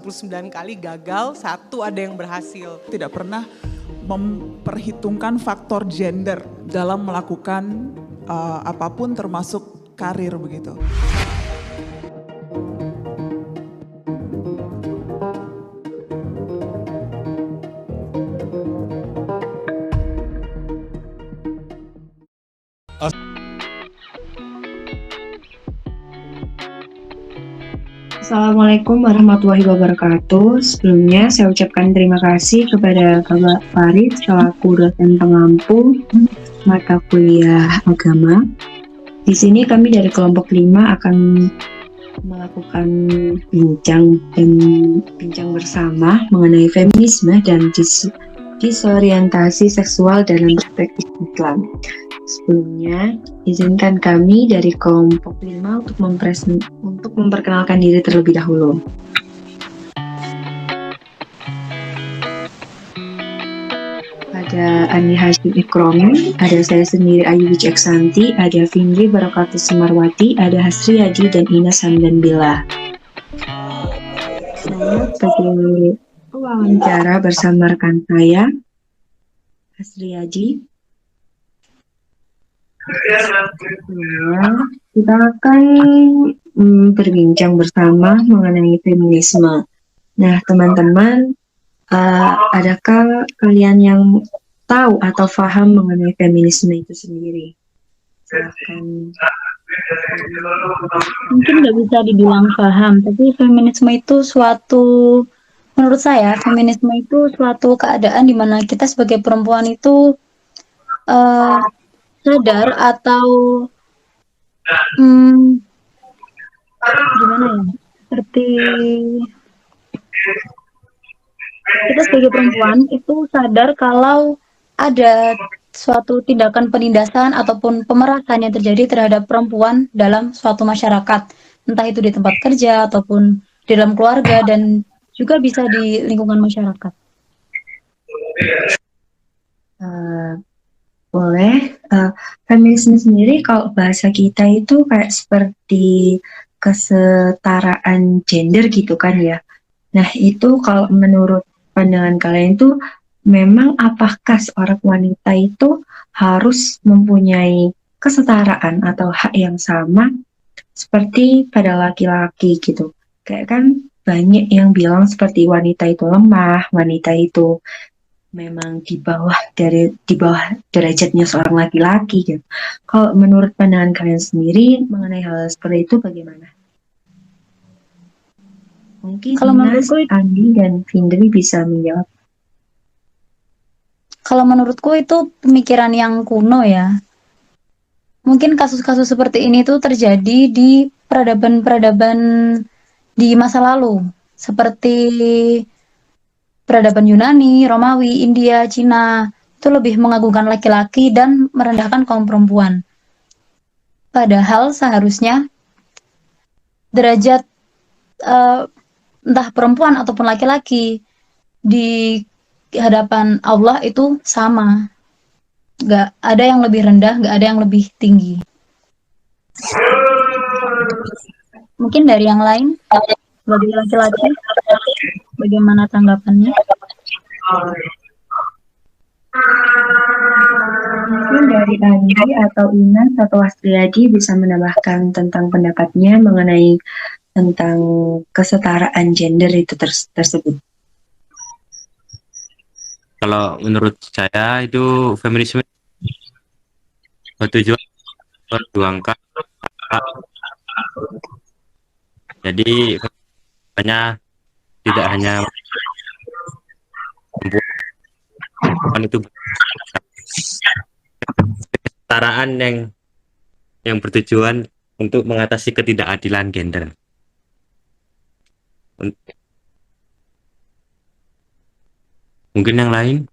9 kali gagal, 1 ada yang berhasil. Tidak pernah memperhitungkan faktor gender dalam melakukan apapun termasuk karir begitu. Assalamualaikum warahmatullahi wabarakatuh. Sebelumnya saya ucapkan terima kasih kepada Bapak Farid selaku dosen pengampu mata kuliah agama. Di sini kami dari kelompok 5 akan melakukan bincang bersama mengenai feminisme dan disorientasi seksual dalam perspektif Islam. Sebelumnya, izinkan kami dari kelompok 5 untuk memperkenalkan diri terlebih dahulu. Ada Andi Hashim Ikromi, ada saya sendiri Ayu Wiceksanti, ada Findri Barakatus Sumarwati, ada Hasri Haji dan Ines Hamdan Bila. Saya sebagai pewawancara bersama rekan saya, Hasri Haji. Kita akan berbincang bersama mengenai feminisme. Nah, teman-teman, adakah kalian yang tahu atau paham mengenai feminisme itu sendiri? Silahkan. Mungkin nggak bisa dibilang paham, tapi feminisme itu menurut saya, feminisme itu suatu keadaan di mana kita sebagai perempuan itu sadar atau gimana ya, seperti kita sebagai perempuan itu sadar kalau ada suatu tindakan penindasan ataupun pemerasan yang terjadi terhadap perempuan dalam suatu masyarakat, entah itu di tempat kerja ataupun di dalam keluarga dan juga bisa di lingkungan masyarakat. Boleh. Feminisme sendiri kalau bahasa kita itu kayak seperti kesetaraan gender gitu kan ya. Nah itu kalau menurut pandangan kalian itu memang apakah seorang wanita itu harus mempunyai kesetaraan atau hak yang sama seperti pada laki-laki gitu. Kayak kan banyak yang bilang seperti wanita itu lemah, wanita itu memang di bawah derajatnya seorang laki-laki gitu. Kalau menurut pandangan kalian sendiri mengenai hal seperti itu bagaimana? Mungkin Kalau Ines, Andi, dan Findri bisa menjawab. Kalau menurutku itu pemikiran yang kuno ya. Mungkin kasus-kasus seperti ini tuh terjadi di peradaban-peradaban di masa lalu, seperti peradaban Yunani, Romawi, India, Cina, itu lebih mengagungkan laki-laki dan merendahkan kaum perempuan. Padahal seharusnya derajat entah perempuan ataupun laki-laki di hadapan Allah itu sama. Gak ada yang lebih rendah, gak ada yang lebih tinggi. Mungkin dari yang lain, bagi laki-laki, bagaimana tanggapannya? Mungkin dari Andi atau Ines atau Astriadi bisa menambahkan tentang pendapatnya mengenai tentang kesetaraan gender itu tersebut. Kalau menurut saya itu feminisme bertujuan memperjuangkan hak. Jadi tidak hanya perempuan itu kesetaraan yang bertujuan untuk mengatasi ketidakadilan gender. Mungkin yang lain?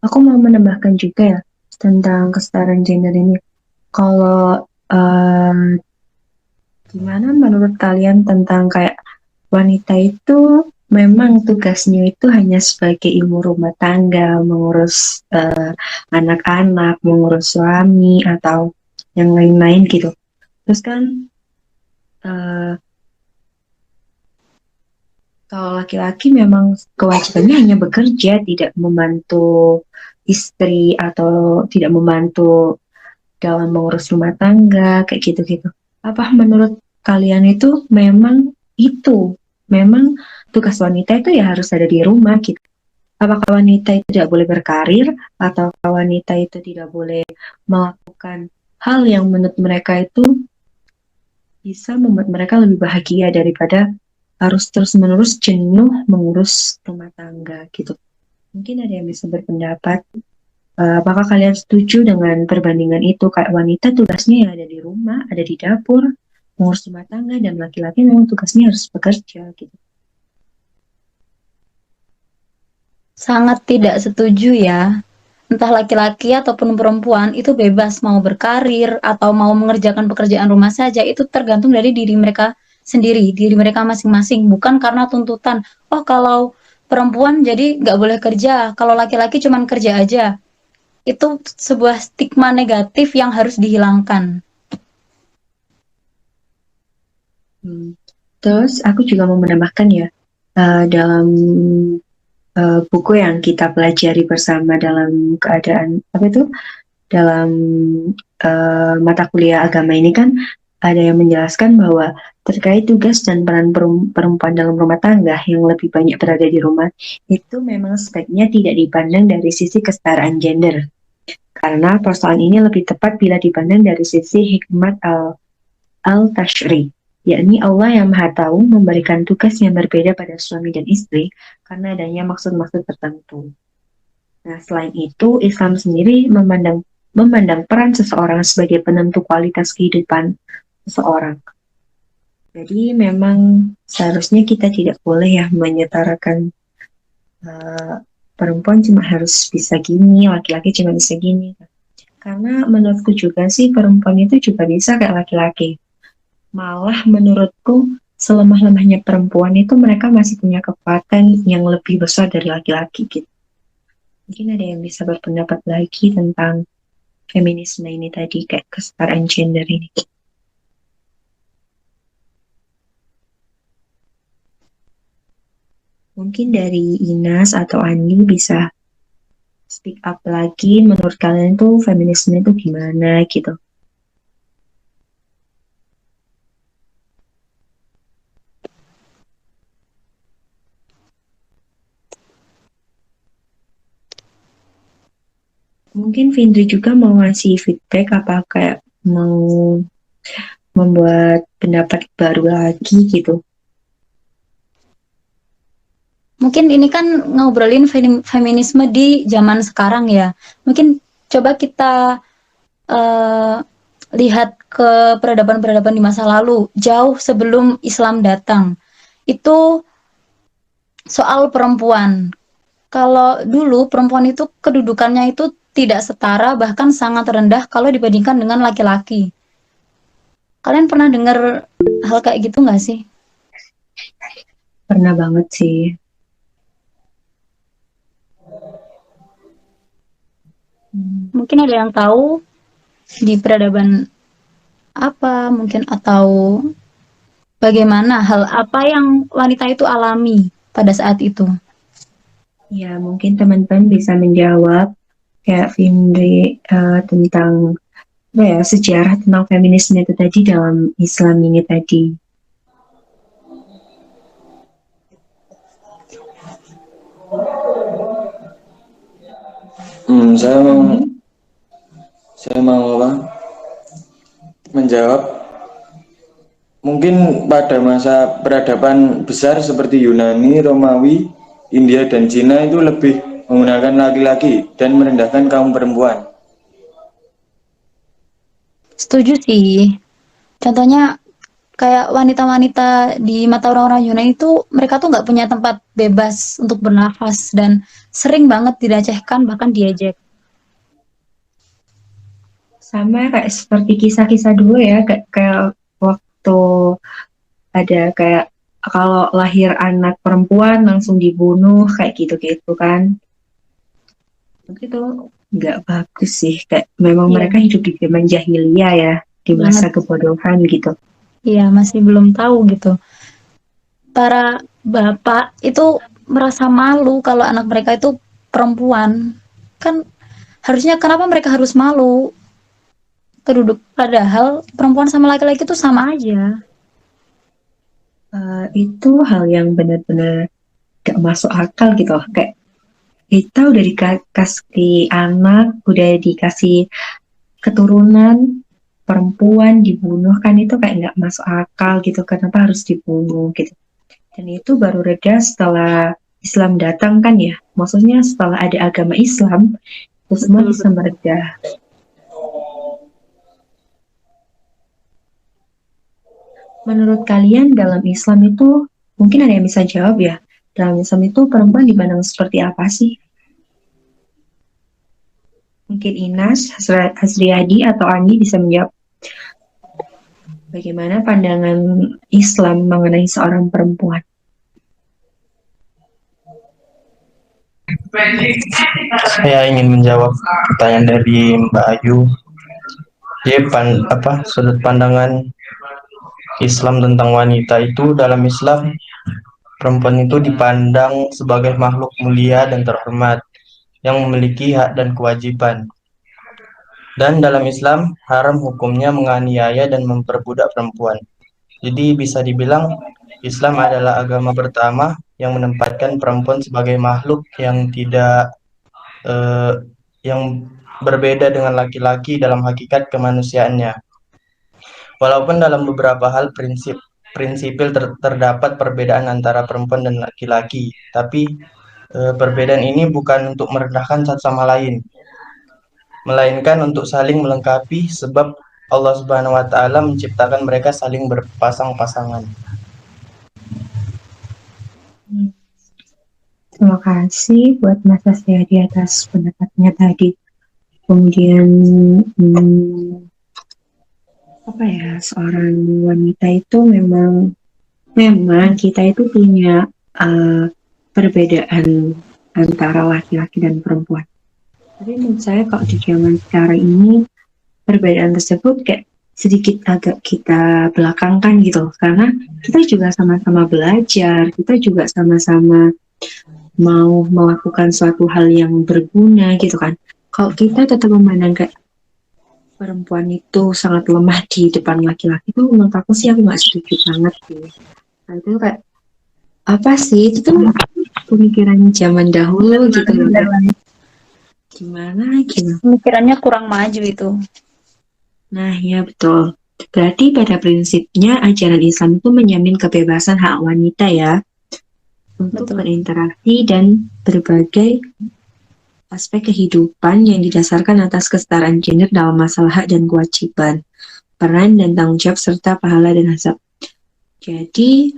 Aku mau menambahkan juga ya tentang kesetaraan gender ini. Kalau gimana menurut kalian tentang kayak wanita itu memang tugasnya itu hanya sebagai ibu rumah tangga, mengurus anak-anak, mengurus suami atau yang lain-lain gitu. Terus kan eh, kalau laki-laki memang kewajibannya hanya bekerja, tidak membantu istri atau tidak membantu dalam mengurus rumah tangga kayak gitu-gitu. Apa menurut kalian memang tugas wanita itu ya harus ada di rumah gitu? Apakah wanita itu tidak boleh berkarir atau wanita itu tidak boleh melakukan hal yang menurut mereka itu bisa membuat mereka lebih bahagia daripada harus terus-menerus jenuh mengurus rumah tangga gitu. Mungkin ada yang bisa berpendapat. Apakah kalian setuju dengan perbandingan itu? Kayak wanita tugasnya yang ada di rumah, ada di dapur, mengurus rumah tangga, dan laki-laki memang tugasnya harus bekerja gitu. Sangat tidak setuju ya. Entah laki-laki ataupun perempuan itu bebas mau berkarir atau mau mengerjakan pekerjaan rumah saja, itu tergantung dari diri mereka sendiri, diri mereka masing-masing, bukan karena tuntutan. Oh, kalau perempuan jadi nggak boleh kerja, kalau laki-laki cuman kerja aja. Itu sebuah stigma negatif yang harus dihilangkan. Terus aku juga mau menambahkan ya, dalam buku yang kita pelajari bersama dalam keadaan dalam mata kuliah agama ini kan ada yang menjelaskan bahwa terkait tugas dan peran perempuan dalam rumah tangga yang lebih banyak berada di rumah itu memang sebaiknya tidak dipandang dari sisi kesetaraan gender. Karena persoalan ini lebih tepat bila dipandang dari sisi hikmat al-tashri, yakni Allah yang Maha Tahu memberikan tugas yang berbeda pada suami dan istri karena adanya maksud-maksud tertentu. Nah, selain itu, Islam sendiri memandang peran seseorang sebagai penentu kualitas kehidupan seseorang. Jadi memang seharusnya kita tidak boleh ya menyetarakan perempuan cuma harus bisa gini, laki-laki cuma bisa gini. Karena menurutku juga sih perempuan itu juga bisa kayak laki-laki. Malah menurutku selemah-lemahnya perempuan itu mereka masih punya kekuatan yang lebih besar dari laki-laki gitu. Mungkin ada yang bisa berpendapat lagi tentang feminisme ini tadi, kayak kesetaraan gender ini. Mungkin dari Inas atau Andi bisa speak up lagi, menurut kalian tuh feminisme itu gimana gitu. Mungkin Vindri juga mau ngasih feedback apa kayak mau membuat pendapat baru lagi gitu. Mungkin ini kan ngobrolin feminisme di zaman sekarang ya. Mungkin coba kita lihat ke peradaban-peradaban di masa lalu, jauh sebelum Islam datang. Itu soal perempuan. Kalau dulu perempuan itu kedudukannya itu tidak setara, bahkan sangat rendah kalau dibandingkan dengan laki-laki. Kalian pernah dengar hal kayak gitu nggak sih? Pernah banget sih. Mungkin ada yang tahu di peradaban apa mungkin, atau bagaimana hal apa yang wanita itu alami pada saat itu. Ya, mungkin teman-teman bisa menjawab kayak Vindri tentang sejarah tentang feminisme itu tadi dalam Islam ini tadi. Saya mau menjawab. Mungkin pada masa peradaban besar seperti Yunani, Romawi, India dan Cina itu lebih menggunakan laki-laki dan merendahkan kaum perempuan. Setuju sih. Contohnya kayak wanita-wanita di mata orang-orang Yunani itu, mereka tuh nggak punya tempat bebas untuk bernafas dan sering banget dilecehkan, bahkan diejek. Sama kayak seperti kisah-kisah dulu ya, kayak waktu ada kayak kalau lahir anak perempuan langsung dibunuh kayak gitu-gitu kan. Itu nggak bagus sih, kayak memang Iya, mereka hidup di zaman jahiliyah ya, di banget. masa kebodohan gitu. Iya, masih belum tahu gitu. Para bapak itu merasa malu kalau anak mereka itu perempuan. Kan harusnya kenapa mereka harus malu? Padahal perempuan sama laki-laki itu sama aja. Itu hal yang benar-benar gak masuk akal gitu loh. Kayak kita udah dikasih anak, udah dikasih keturunan, perempuan dibunuh kan itu kayak nggak masuk akal gitu. Kenapa harus dibunuh gitu? Dan itu baru reda setelah Islam datang kan ya. Maksudnya setelah ada agama Islam, itu semua Betul, bisa betul. mereda. Menurut kalian dalam Islam itu, mungkin ada yang bisa jawab ya, dalam Islam itu perempuan dipandang seperti apa sih? Mungkin Inas, Hasriyadi, atau Ani bisa menjawab bagaimana pandangan Islam mengenai seorang perempuan. Saya ingin menjawab pertanyaan dari Mbak Ayu. Jadi sudut pandangan Islam tentang wanita itu, dalam Islam perempuan itu dipandang sebagai makhluk mulia dan terhormat yang memiliki hak dan kewajiban. Dan dalam Islam haram hukumnya menganiaya dan memperbudak perempuan. Jadi bisa dibilang Islam adalah agama pertama yang menempatkan perempuan sebagai makhluk yang tidak yang berbeda dengan laki-laki dalam hakikat kemanusiaannya. Walaupun dalam beberapa hal prinsipil terdapat perbedaan antara perempuan dan laki-laki, tapi perbedaan ini bukan untuk merendahkan satu sama lain, melainkan untuk saling melengkapi, sebab Allah Subhanahu wa taala menciptakan mereka saling berpasang-pasangan. Terima kasih buat Mas Hasriyadi atas pendapatnya tadi. Kemudian seorang wanita itu memang kita itu punya perbedaan antara laki-laki dan perempuan. Tapi menurut saya kalau di zaman sekarang ini perbedaan tersebut kayak sedikit agak kita belakangkan gitu, karena kita juga sama-sama belajar, kita juga sama-sama mau melakukan suatu hal yang berguna gitu kan. Kalau kita tetap memandang kayak perempuan itu sangat lemah di depan laki-laki, itu menurut aku sih aku nggak setuju banget sih. Nah, itu kayak apa sih, itu tuh pemikiran zaman dahulu gitu loh. Gimana gitu. Pemikirannya kurang maju itu. Nah ya betul. Berarti pada prinsipnya ajaran Islam itu menjamin kebebasan hak wanita ya, untuk Betul. berinteraksi dan berbagai aspek kehidupan yang didasarkan atas kesetaraan gender dalam masalah hak dan kewajiban, peran dan tanggung jawab, serta pahala dan hasab. Jadi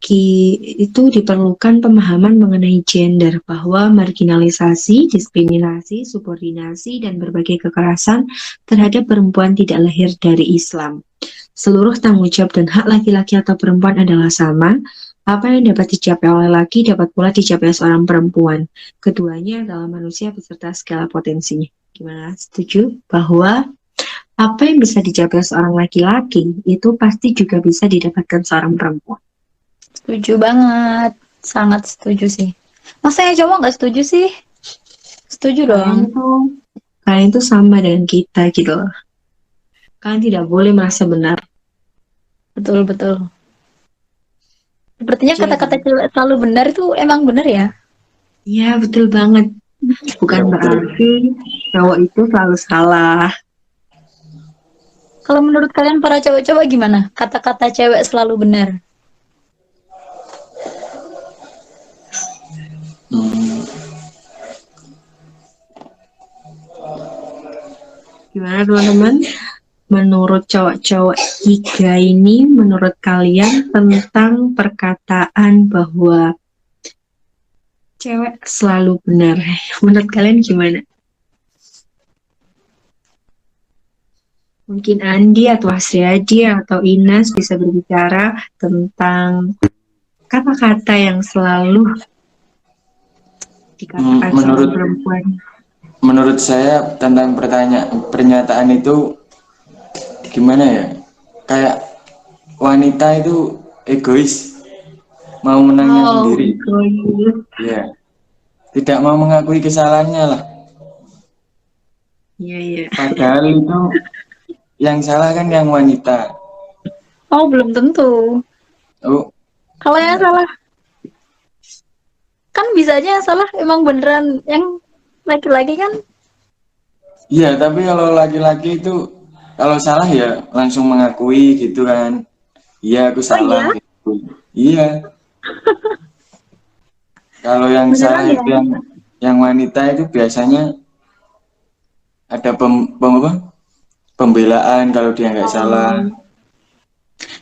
itu diperlukan pemahaman mengenai gender, bahwa marginalisasi, diskriminasi, subordinasi, dan berbagai kekerasan terhadap perempuan tidak lahir dari Islam. Seluruh tanggung jawab dan hak laki-laki atau perempuan adalah sama. Apa yang dapat dicapai oleh laki dapat pula dicapai seorang perempuan. Keduanya adalah manusia beserta segala potensinya. Gimana? Setuju bahwa apa yang bisa dicapai seorang laki-laki itu pasti juga bisa didapatkan seorang perempuan. Setuju banget. Sangat setuju sih. Masa yang cowok nggak setuju sih? Setuju dong. Kalian itu sama dengan kita gitu loh. Kalian tidak boleh merasa benar. Betul, betul. Sepertinya kata-kata cewek selalu benar itu emang benar ya? Iya, betul banget. Bukan berarti cowok itu selalu salah. Kalau menurut kalian para cowok-cowok gimana? Kata-kata cewek selalu benar. Gimana teman-teman? Menurut cowok-cowok tiga ini, menurut kalian tentang perkataan bahwa cewek selalu benar, menurut kalian gimana? Mungkin Andi atau Hasriyadi atau Inas bisa berbicara tentang kata-kata yang selalu dikatakan sama Menurut perempuan. menurut saya tentang pernyataan itu gimana ya? Kayak wanita itu egois, mau menangnya sendiri. Egois. Ya, tidak mau mengakui kesalahannya lah. Iya, iya. Padahal itu yang salah kan yang wanita. Oh, belum tentu. Oh, Kalau yang salah, kan bisanya yang salah emang beneran yang laki-laki kan? iya, tapi kalau laki-laki itu kalau salah ya langsung mengakui gitu kan. Iya, aku Oh salah iya, gitu. Iya, kalau yang beneran salah ya? itu yang wanita itu biasanya ada pembelaan kalau dia nggak salah.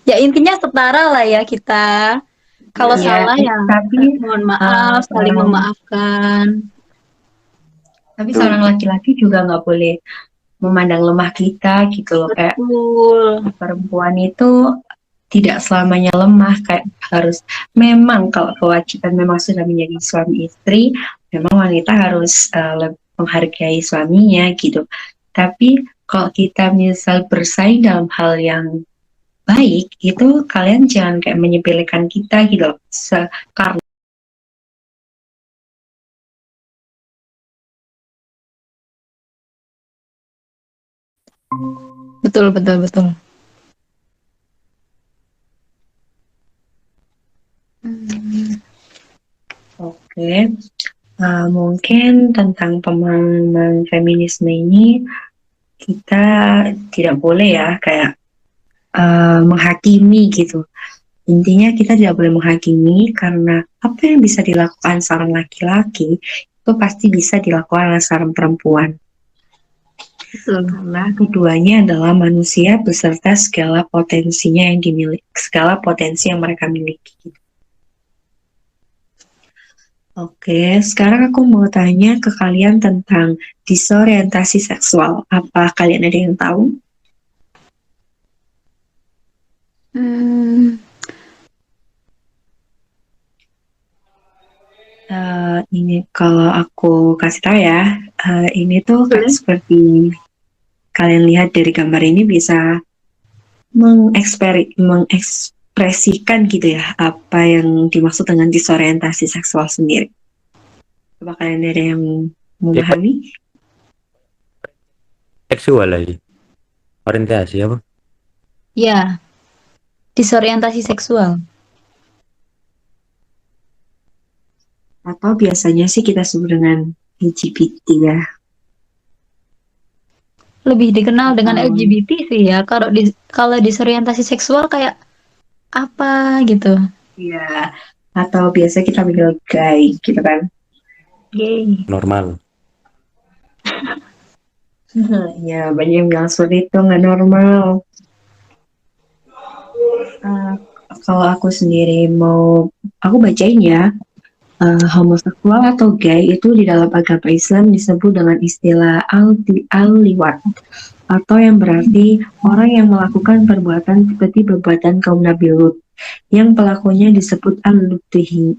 Ya intinya setara lah ya kita. Kalau Iya. salah ya Tapi mohon maaf, saling seorang memaafkan. seorang laki-laki juga nggak boleh memandang lemah kita gitu loh, kayak Betul. perempuan itu tidak selamanya lemah, kayak harus, memang kalau kewajiban memang sudah menjadi suami istri, memang wanita harus menghargai suaminya gitu. Tapi kalau kita misal bersaing dalam hal yang baik, itu kalian jangan kayak menyepelekan kita gitu loh. Karena Betul, betul, betul. oke, mungkin tentang pemahaman feminisme ini kita tidak boleh ya kayak menghakimi gitu. Intinya kita tidak boleh menghakimi, karena apa yang bisa dilakukan seorang laki-laki itu pasti bisa dilakukan oleh seorang perempuan. Betul. Karena keduanya adalah manusia beserta segala potensinya yang dimiliki, segala potensi yang mereka miliki. Oke, sekarang aku mau tanya ke kalian tentang disorientasi seksual. Apa kalian ada yang tahu? Hmm, Ini kalau aku kasih tahu ya, ini tuh Boleh. seperti kalian lihat dari gambar ini bisa mengekspresikan gitu ya apa yang dimaksud dengan disorientasi seksual sendiri. Coba kalian ada yang memahami? Seksual lagi. Orientasi apa? ya, disorientasi seksual. Atau biasanya sih kita sebut dengan LGBT ya. Lebih dikenal dengan Atau- LGBT sih ya. Kalau disorientasi seksual kayak apa gitu. Iya. Atau biasa kita panggil gay gitu kan. Gay. Normal. Ya, banyak yang bilang seperti itu, nggak normal. Kalau aku sendiri aku bacain ya, homoseksual atau gay itu di dalam agama Islam disebut dengan istilah al-liwat, atau yang berarti orang yang melakukan perbuatan seperti perbuatan kaum Nabi Lut, yang pelakunya disebut al-lutiyu,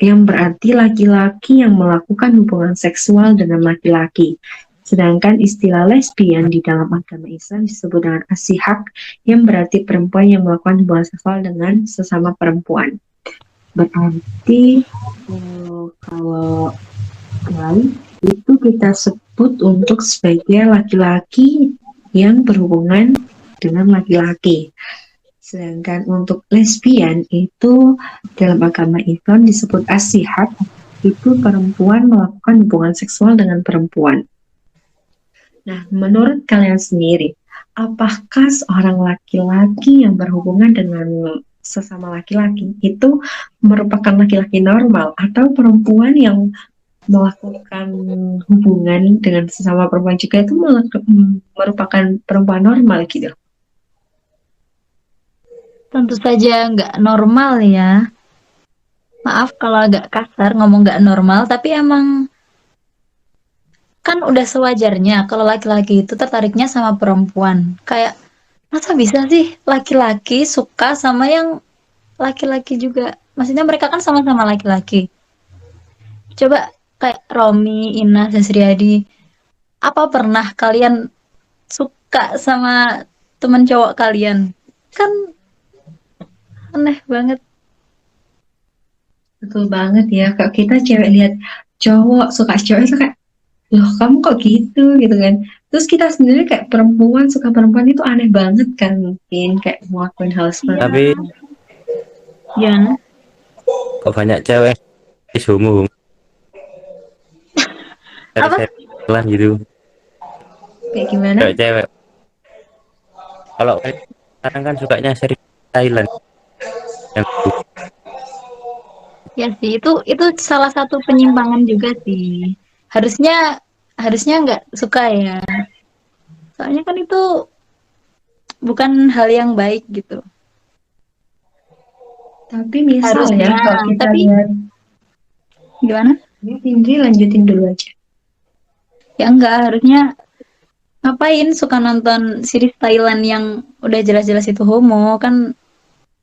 yang berarti laki-laki yang melakukan hubungan seksual dengan laki-laki. Sedangkan istilah lesbian di dalam agama Islam disebut dengan asihak, yang berarti perempuan yang melakukan hubungan seksual dengan sesama perempuan. Berarti kalau gay itu kita sebut untuk sebagai laki-laki yang berhubungan dengan laki-laki. Sedangkan untuk lesbian itu dalam agama Islam disebut asihak, itu perempuan melakukan hubungan seksual dengan perempuan. Nah, menurut kalian sendiri, apakah seorang laki-laki yang berhubungan dengan sesama laki-laki itu merupakan laki-laki normal, atau perempuan yang melakukan hubungan dengan sesama perempuan juga itu merupakan perempuan normal gitu? Tentu saja nggak normal ya. Maaf kalau agak kasar ngomong nggak normal, tapi emang kan udah sewajarnya kalau laki-laki itu tertariknya sama perempuan. Kayak masa bisa sih laki-laki suka sama yang laki-laki juga. Maksudnya mereka kan sama-sama laki-laki. Coba kayak Romi, Ina, dan Sriadi. Apa pernah kalian suka sama teman cowok kalian? Kan aneh banget. Betul banget ya. Kalau kita cewek lihat cowok suka cowok itu kayak, loh kamu kok gitu gitu kan. Terus kita sendiri kayak perempuan suka perempuan itu aneh banget kan, mungkin kayak ngelakuin hal seperti Tapi itu. Gimana? kok banyak cewek homo Apa? lah gitu. Kayak gimana? Cewek-cewek. Kalau sekarang kan sukanya seri Thailand yang Ya sih, itu salah satu penyimpangan juga sih. Harusnya nggak suka ya. Soalnya kan itu bukan hal yang baik gitu. Tapi misal Harusnya, ya kalau kita tapi lihat, gimana? ya Indri lanjutin dulu aja. Ya enggak, harusnya ngapain suka nonton series Thailand yang udah jelas-jelas itu homo, kan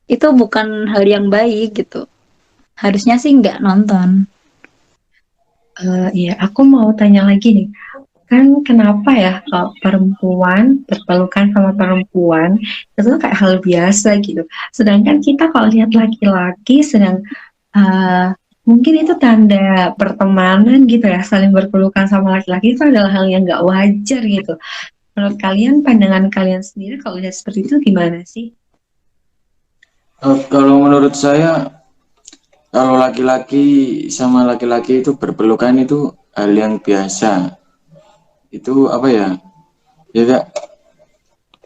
itu bukan hal yang baik gitu. Harusnya sih nggak nonton. Iya, aku mau tanya lagi nih. Kan kenapa ya kalau perempuan berpelukan sama perempuan itu kayak hal biasa gitu. Sedangkan kita kalau lihat laki-laki sedang mungkin itu tanda pertemanan gitu ya, saling berpelukan sama laki-laki itu adalah hal yang nggak wajar gitu. Menurut kalian, pandangan kalian sendiri kalau lihat seperti itu gimana sih? Kalau menurut saya, kalau laki-laki sama laki-laki itu berpelukan itu hal yang biasa. Itu apa ya? Ya Kak,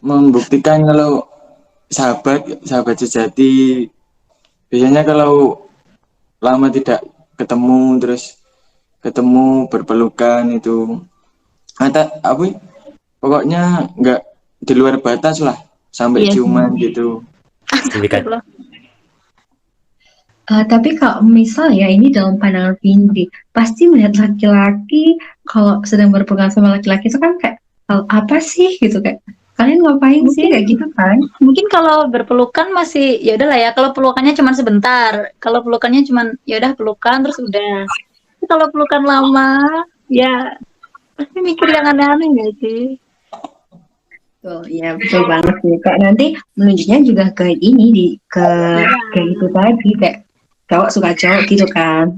membuktikan kalau sahabat sejati. Biasanya kalau lama tidak ketemu terus ketemu berpelukan itu apa? Pokoknya nggak di luar batas lah sampai Iya sih. ciuman gitu. Astagfirullah. Tapi kalau misal ya ini dalam pandangan Vindi, pasti melihat laki-laki kalau sedang berpelukan sama laki-laki itu kan kayak hal apa sih gitu, kayak kalian ngapain sih kayak gitu kan? Mungkin kalau berpelukan masih ya udahlah ya, kalau pelukannya cuma sebentar. Kalau pelukannya cuma ya udah pelukan terus udah. Tapi kalau pelukan lama ya pasti mikir yang aneh-aneh nggak sih? Betul, ya betul banget sih. Kayak nanti menunjuknya juga ke ini kayak gitu tadi, kayak cowok suka cowok gitu kan.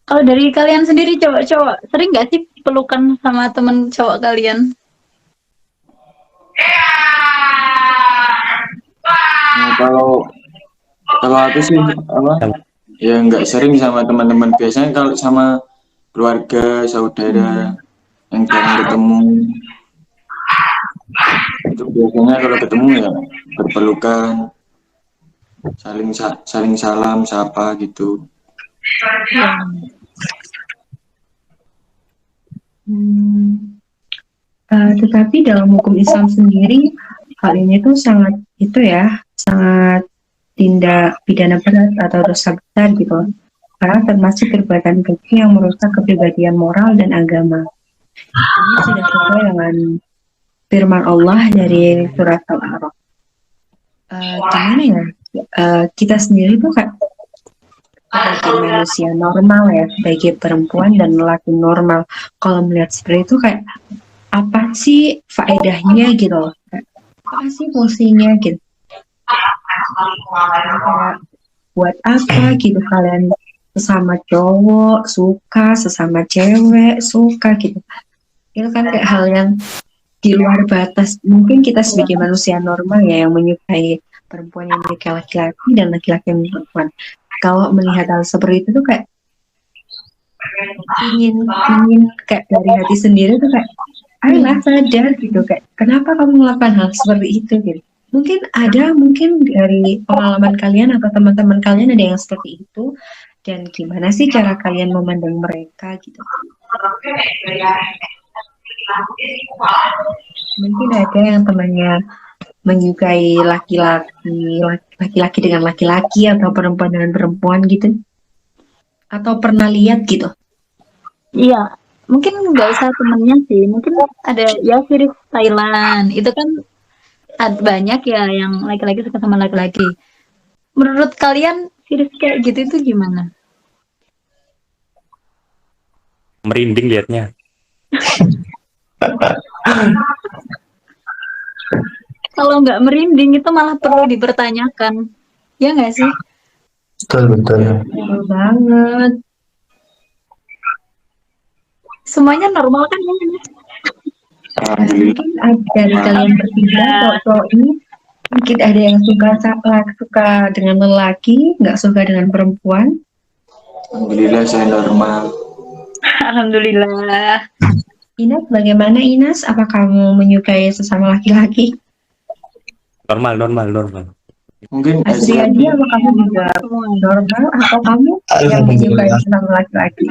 Kalau dari kalian sendiri cowok-cowok sering nggak sih pelukan sama temen cowok kalian? Nah, kalau aku sih apa? Ya nggak sering sama teman-teman. Biasanya kalau sama keluarga, saudara yang jarang ketemu, itu biasanya kalau ketemu ya berpelukan, saling salam, sapa gitu. Tetapi dalam hukum Islam sendiri hal ini tuh sangat sangat tindak pidana berat atau dosa besar gitu, karena termasuk perbuatan keji yang merusak kepribadian moral dan agama. Ini sudah sesuai dengan firman Allah dari surat Al-A'raf. Gimana ya? Kita sendiri tuh kayak sebagai manusia normal ya, sebagai perempuan dan lelaki normal, kalau melihat seperti itu kayak apa sih faedahnya gitu loh, apa sih fungsinya gitu, kayak buat apa gitu kalian sesama cowok suka, sesama cewek suka gitu. Itu kan kayak hal yang di luar batas. Mungkin kita sebagai manusia normal ya yang menyukai perempuan yang menyukai laki-laki dan laki-laki yang menyukai perempuan, kalau melihat hal seperti itu tuh kayak ingin kayak dari hati sendiri tuh kayak ayolah sadar gitu, kayak kenapa kamu melakukan hal seperti itu gitu. Mungkin dari pengalaman kalian atau teman-teman kalian ada yang seperti itu, dan gimana sih cara kalian memandang mereka gitu. Mungkin ada yang temannya menyukai laki-laki dengan laki-laki atau perempuan dengan perempuan gitu, atau pernah lihat gitu. Iya, mungkin nggak usah temennya sih, mungkin ada ya series Thailand itu kan banyak ya yang laki-laki suka sama laki-laki. Menurut kalian virus kayak gitu itu gimana? Merinding liatnya. Kalau nggak merinding itu malah perlu dipertanyakan. Ya nggak sih? Betul, betul. Betul banget. Semuanya normal kan ya? Alhamdulillah. Mungkin ada dari kalian bertiga, cowok ini mungkin ada yang suka dengan lelaki, nggak suka dengan perempuan. Alhamdulillah saya normal. Alhamdulillah. Inas, bagaimana Inas? Apa kamu menyukai sesama laki-laki? Normal, normal, normal. Mungkin Asriadi, apa kamu juga normal atau kamu yang menyukai Alhamdulillah. sesama laki-laki?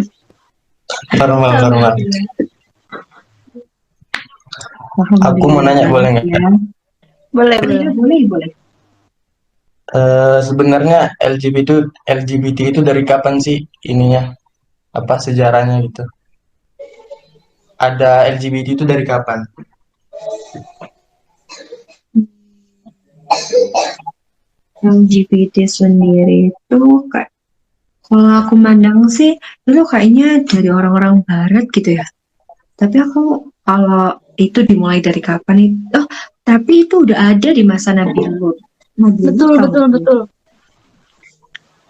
Normal, normal. Aku mau nanya boleh nggak? Boleh, Boleh, boleh. boleh, boleh. Sebenarnya LGBT itu dari kapan sih ininya? Apa sejarahnya gitu? Ada LGBT itu dari kapan? LGBT sendiri itu kayak kalau aku mandang sih dulu kayaknya dari orang-orang barat gitu ya. Tapi aku kalau itu dimulai dari kapan itu? Oh, tapi itu udah ada di masa Nabi Lut. Nabi Lut Betul, tahu betul, kan? betul.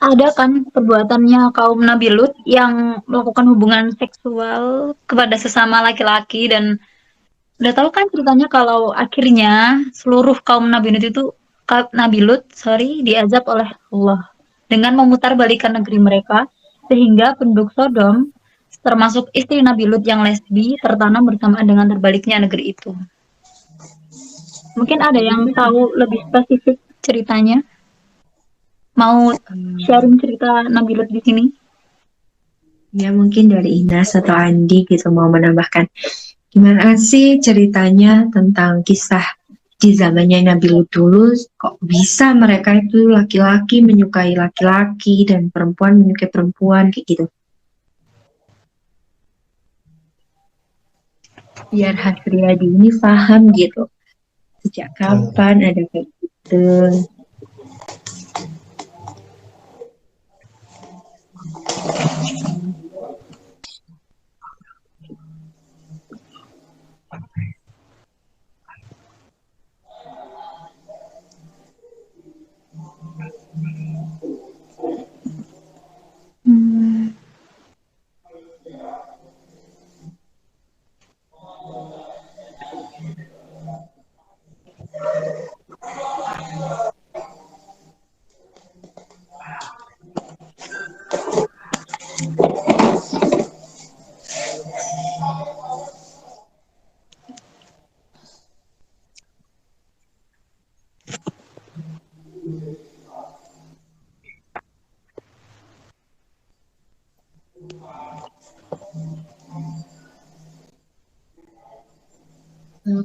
Ada kan perbuatannya kaum Nabi Lut yang melakukan hubungan seksual kepada sesama laki-laki, dan udah tahu kan ceritanya kalau akhirnya seluruh kaum Nabi Lut, diazab oleh Allah dengan memutarbalikkan negeri mereka, sehingga penduduk Sodom termasuk istri Nabi Lut yang lesbi tertanam bersamaan dengan terbaliknya negeri itu. Mungkin ada yang tahu lebih spesifik ceritanya? Mau sharing cerita Nabi Lut di sini? Ya mungkin dari Inas atau Andi gitu mau menambahkan. Gimana sih ceritanya tentang kisah di zamannya Nabi Lut dulu? Kok bisa mereka itu laki-laki menyukai laki-laki dan perempuan menyukai perempuan kayak gitu? Biar Hasriyadi ini paham gitu. Sejak kapan ada kayak gitu?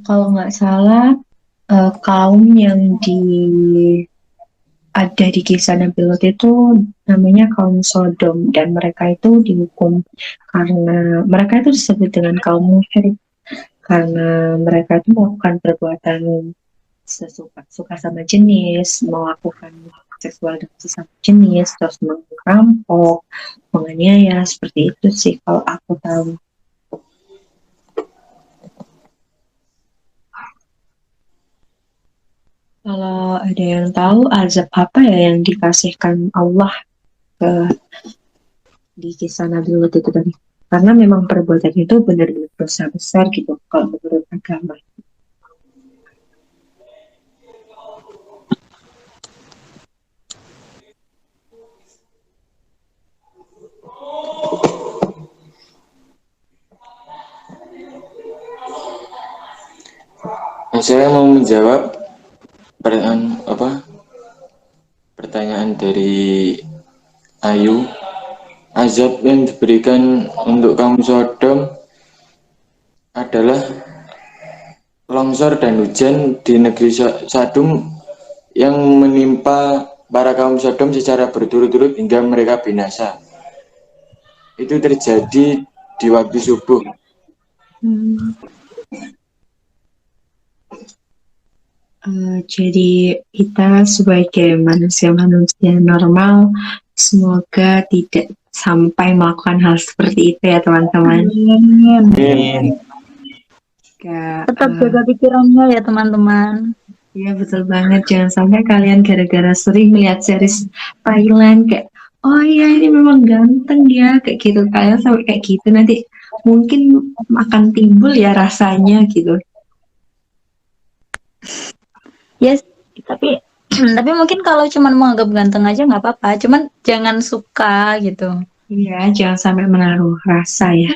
Kalau nggak salah, kaum yang ada di kisah Nabi Lot itu namanya kaum Sodom, dan mereka itu dihukum karena mereka itu disebut dengan kaum musyrik karena mereka itu melakukan perbuatan suka sama jenis, melakukan seksual dengan sesama jenis, terus merampok, menganiaya, seperti itu sih kalau aku tahu. Kalau ada yang tahu azab apa ya yang dikasihkan Allah ke di kisah Nabi Lut itu tadi? Karena memang perbuatan itu benar-benar dosa besar gitu kalau menurut agama. Saya mau menjawab pertanyaan dari Ayu. Azab yang diberikan untuk kaum Sodom adalah longsor dan hujan di negeri Sodom yang menimpa para kaum Sodom secara berturut-turut hingga mereka binasa. Itu terjadi di waktu subuh. Jadi kita sebagai manusia-manusia normal, semoga tidak sampai melakukan hal seperti itu ya teman-teman. Amin. Tetap jaga pikirannya ya teman-teman. Iya betul banget, jangan sampai kalian gara-gara sering melihat series Thailand kayak, oh iya ini memang ganteng ya, kayak gitu. Kalian sampai kayak gitu nanti mungkin akan timbul ya rasanya gitu. Yes, tapi tapi mungkin kalau cuman menganggap ganteng aja nggak apa-apa. Cuman jangan suka gitu. Iya, jangan sampai menaruh rasa ya.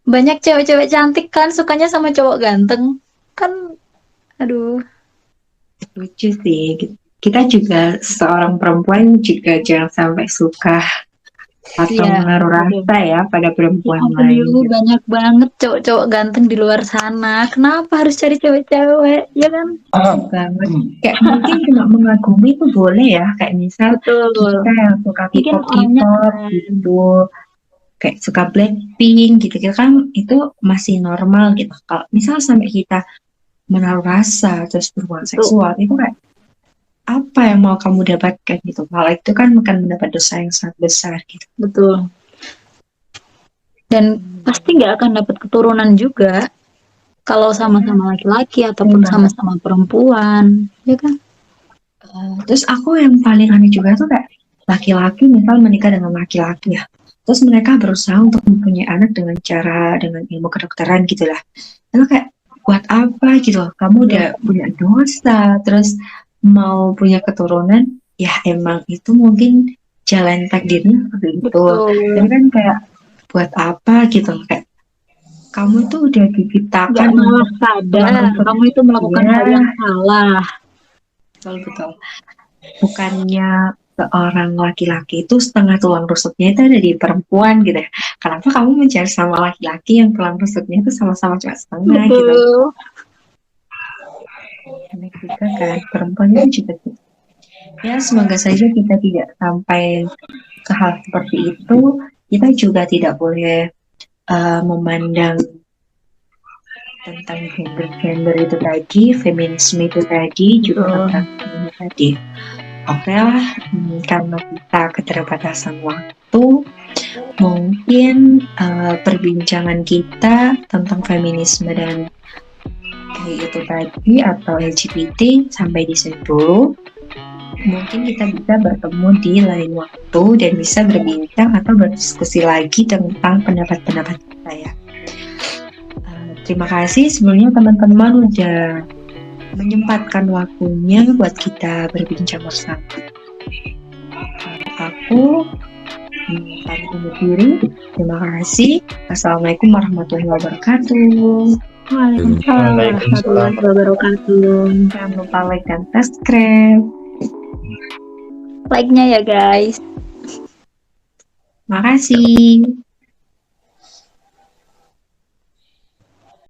Banyak cewek-cewek cantik kan sukanya sama cowok ganteng. Kan, aduh. Lucu sih. Kita juga seorang perempuan juga jangan sampai suka atau Iya, menaruh betul. rasa ya pada perempuan Aduh, lain. banyak banget cowok-cowok ganteng di luar sana. Kenapa harus cari cewek-cewek? Ya kan? Banget. Kayak mungkin cuma mengagumi itu boleh ya. Kayak misal Betul. kita yang suka Mungkin K-pop orangnya K-pop keren. gitu. Kayak suka Blackpink gitu kan itu masih normal gitu. Kalau misal sampai kita menaruh rasa terus berhubungan Betul. seksual itu kayak apa yang mau kamu dapatkan gitu. Malah itu kan akan mendapat dosa yang sangat besar gitu. Betul. Dan pasti nggak akan dapat keturunan juga kalau sama-sama laki-laki ataupun Iya. sama-sama perempuan, ya kan? Terus aku yang paling aneh juga tuh kayak laki-laki misal menikah dengan laki-laki ya. Terus mereka berusaha untuk mempunyai anak dengan ilmu kedokteran gitu lah. Lalu kayak buat apa gitu loh? Kamu udah punya dosa, terus mau punya keturunan, ya emang itu mungkin jalan takdirnya seperti itu. Dan kan kayak buat apa gitu loh, kayak kamu tuh udah Nggak diciptakan malah sadar kamu itu melakukan Ya. hal yang salah. betul. Bukannya seorang laki-laki itu setengah tulang rusuknya itu ada di perempuan gitu ya. Kenapa kamu mencari sama laki-laki yang tulang rusuknya itu sama-sama cuma setengah gitu? Betul. Aneh juga kan, perempuan itu juga gitu. Ya semoga saja kita tidak sampai ke hal seperti itu. Kita juga tidak boleh memandang tentang gender itu tadi, feminisme itu tadi, juga tentang ini tadi. Oke lah, karena kita keterbatasan waktu, mungkin perbincangan kita tentang feminisme dan kayak itu tadi atau LGBT sampai di sini dulu. Mungkin kita bisa bertemu di lain waktu dan bisa berbincang atau berdiskusi lagi tentang pendapat-pendapat kita ya. Terima kasih sebelumnya teman-teman udah menyempatkan waktunya buat kita berbincang bersama. Aku pamit undur diri. Terima kasih. Assalamualaikum warahmatullahi wabarakatuh. Waalaikumsalam warahmatullahi wabarakatuh. Jangan lupa like dan subscribe. Like-nya ya guys. Makasih.